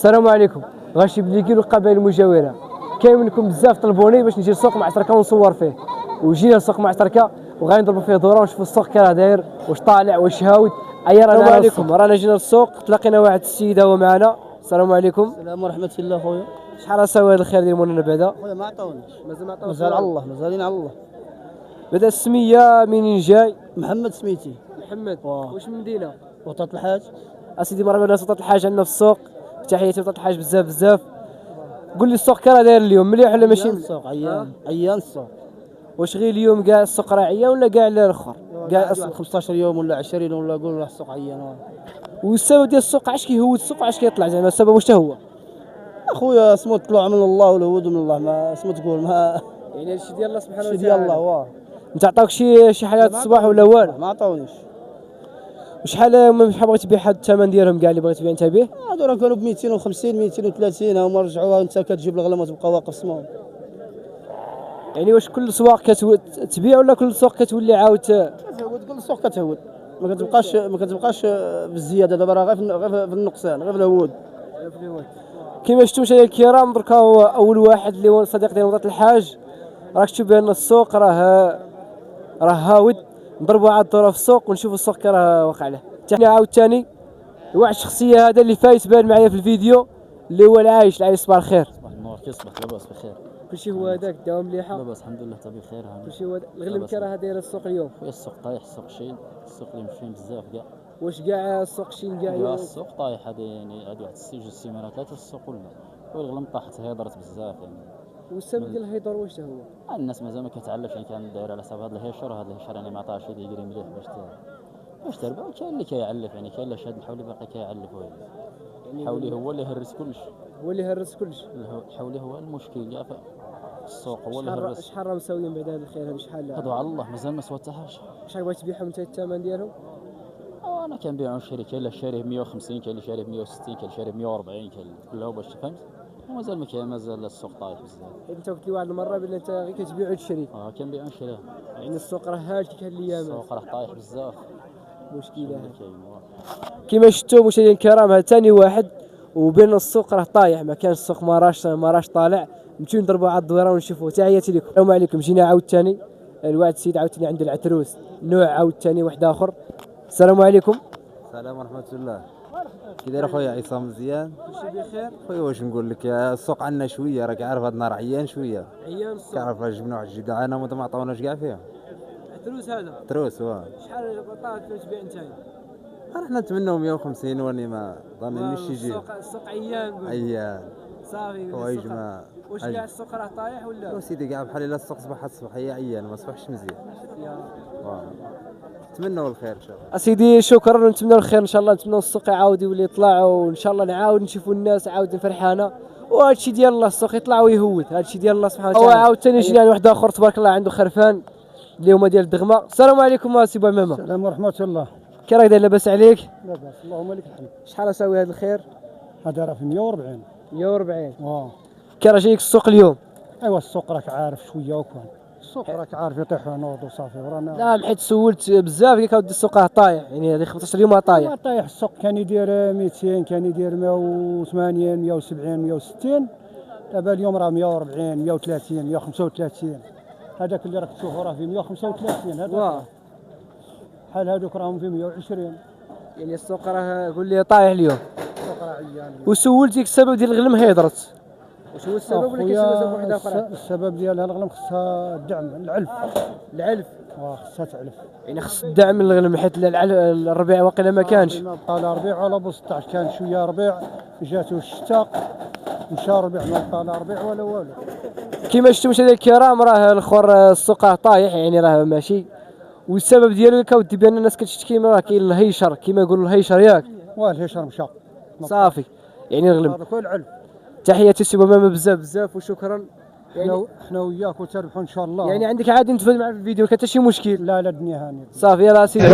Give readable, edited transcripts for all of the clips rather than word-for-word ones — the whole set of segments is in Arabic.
السلام عليكم. غنشي بليكي والقبائل المجاوره كاين منكم بزاف طلبوني باش نجي لسوق معتركه ونصور فيه، وجينا لسوق معتركه وغنضربوا فيه دوره ونشوفوا السوق كي راه داير، واش طالع واش هاود. السلام عليكم. رانا جينا للسوق تلاقينا واحد السيده هو معنا. السلام عليكم. السلام ورحمه الله خويا. شحال ساوى هذا الخير ديال مولانا بعدا؟ خويا ما عطاونيش، مازال على الله، مازالين على الله. بعدا السميه منين جاي؟ محمد سميتي. محمد. واش من مدينه؟ وطاط الحاج. اسيدي مرحبا بنا وطاط الحاج عندنا في السوق. تحياتي وطاط الحاج بزاف بزاف. قول لي السوق كي راه داير اليوم مليح ولا ماشي؟ السوق عيان السوق. واش غير اليوم كاع السوق راه عيان ولا كاع الاخر؟ كاع 15 يوم ولا 20 ولا قول راه السوق عيان. والسبب ديال السوق علاش كيهود السوق علاش كيطلع زعما السبب واش هو؟ اخويا اسمو طلوع من الله والهود من الله، ما اسمو تقول ما يعني هادشي ديال الله سبحانه وتعالى. هادشي ديال الله واه. انت عطاوك شي حاجات الصباح ولا والو؟ ما عطاونيش. وشحال بغيتي تبيع حد الثمن ديالهم كاع اللي بغيتي تبيع انت به؟ هادو راه كانوا ب 250 230 هما رجعوها انت كتجيب الغلا وتبقى واقف سمهم. يعني واش كل سواق كتبيع ولا كل سوق كتولي عاود كتهود؟ كل سوق كتهود، ما كتبقاش بالزياده دابا راه غير في النقصان، غير في الهود. كيما شفتوا مشاهدينا الكرام دركا هو اول واحد اللي هو صديق ديال وطاط الحاج. راك تشوف بان السوق راه هاود. نضربوا عاد الدوره في السوق ونشوفوا السوق كي راه واقع له. ثاني عاود ثاني واحد الشخصيه هذا اللي فايت بان معايا في الفيديو اللي هو العايش صباح الخير. صباح النور، كي صباح لاباس بخير؟ كلشي هو هذاك الدوام مليحه؟ لاباس الحمد لله حتى بخير. كلشي هو الغلم كي راه داير السوق اليوم؟ خويا السوق طايح، السوق شين، السوق اللي مشين بزاف كاع. واش كاع السوق شين كاع؟ السوق طايح هذا يعني هاد واحد 6 سيمانات 3 السوق ولا والغلم طاحت هضرت بزاف يعني. والسبب ديال الهيدر واش هو؟ الناس مازال ما كتعلفش، يعني كان داير على حساب هذا الهشر، وهذا الهشر يعني ما عطاش يدير مليح باش تربح. كاين اللي كيعلف يعني، كاين اللي شاد الحولي باقي كيعلف. الحولي هو اللي هرس كلش، الحولي هو المشكل كاع في السوق، هو اللي هرس. شحال راه مساويين بعد هذا الخير هذا شحال؟ هادو على الله مازال ما سوى حتى حاجه. شحال بغيت تبيعهم انت الثمن ديالهم؟ انا كنبيعو نشري، كاين اللي شاريه ب 150، كاين اللي شاريه ب 160، كاين اللي شاريه ب 140، كاين كلها باش تفهمت. ومازال ما كاين، مازال السوق طايح بزاف. انت قلت لي واحد المره بلي انت غير كتبيع وتشري. كنبيع ونشري. يعني السوق راه هالك هاد الايام. السوق راه طايح بزاف، مشكله كيما شفتوا مشاهدينا الكرام. هذا ثاني واحد وبين السوق راه طايح، ما كانش السوق ما راش طالع. نمشيو نضربوا على الدويره ونشوفوا. تحياتي لكم. السلام عليكم. جينا عاود ثاني الواحد السيد عاوتاني عنده العتروس نوع عاود ثاني واحد اخر. السلام عليكم. السلام ورحمه الله. كي داير خويا عصام؟ مزيان كلشي بخير خويا. واش نقول لك، السوق عندنا شويه، راك عارف هاد النهار عيان شويه. عيان السوق. كعرف جبنا واحد الجدعانه ما عطاوناش كاع فيها. عتروس هذا؟ عتروس واه. شحال بطاط تبيع انت؟ احنا نتمنوا 150 واني ما ضامنينش يجي. السوق عيان. عيان صافي. حوايج ما واش كاع السوق راه طايح ولا؟ سيدي كاع بحال الا السوق صباح الصبح هي عيان ما صبحش مزيان. نتمنوا الخير ان شاء الله. اسيدي شكرا، نتمنوا الخير ان شاء الله. نتمنوا السوق يعاود يولي يطلع، وان شاء الله نعاود نشوفوا الناس عاود فرحانه. وهذا الشيء ديال الله، السوق يطلع ويهود، هذا الشيء ديال الله سبحانه وتعالى. عاود ثاني جينا واحد اخر تبارك الله عنده خرفان اللي هما ديال الدغمه. السلام عليكم سي بو عمامه. السلام ورحمه الله. كي راك داير؟ لاباس عليك؟ لاباس اللهم لك الحمد. شحال ساوي هذا الخير؟ هذا راه في 140. 140. كي راه جايك السوق اليوم؟ ايوا السوق راك عارف شويه وكان السوق راك عارف يطيحوا نوض وصافي ورانا. لا حيت سولت بزاف قالك اودي السوق راه طايح، يعني هذه 15 يوم طايح. طايح السوق، كان يدير 200، كان يدير 180 170 160. دابا اليوم راه 140 130 135. هذاك اللي راك تشوفه راه في 135. هذا بحال هذوك راهم في 120. يعني السوق راه قول لي طايح اليوم. السوق راه عيان. وسولتيك السبب ديال الغلم هيضرت، واش هو السبب ولا كاين شي سبب واحد اخر؟ السبب ديالها الغلم خصها الدعم، العلف. خصها تعلف. يعني خص الدعم الغلم حيت الربيع واقيلا ما كانش. ما بقى لا ربيع ولا ب 16، كان شويه ربيع جاتو الشتاء مشى ربيع، ما بقى لا ربيع ولا والو. كيما شفتوا مشاهدينا الكرام راه الاخر السوق راه طايح، يعني راه ماشي. والسبب ديالو كودي بان الناس كتشتكي راه كاين الهيشر كيما يقولوا الهيشر ياك. الهيشر مشى صافي، يعني الغلم. هذا كل العلف. تحياتي سي بو بزاف وشكرا. يعني احنا وياك وتربحوا ان شاء الله. يعني عندك عادي نتفاعل معك في الفيديو حتى شي مشكل؟ لا الدنيا هانيه. صافي يلاه سيدي.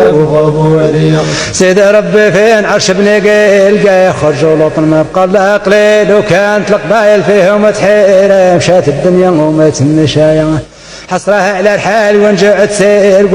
سيدي ربي فين عرش بن قيل يخرجوا لطن ما بقى لا قليل، وكانت القبايل فيهم تحير، مشات الدنيا وما تمشايا حصرها على الحال ونجعت سير.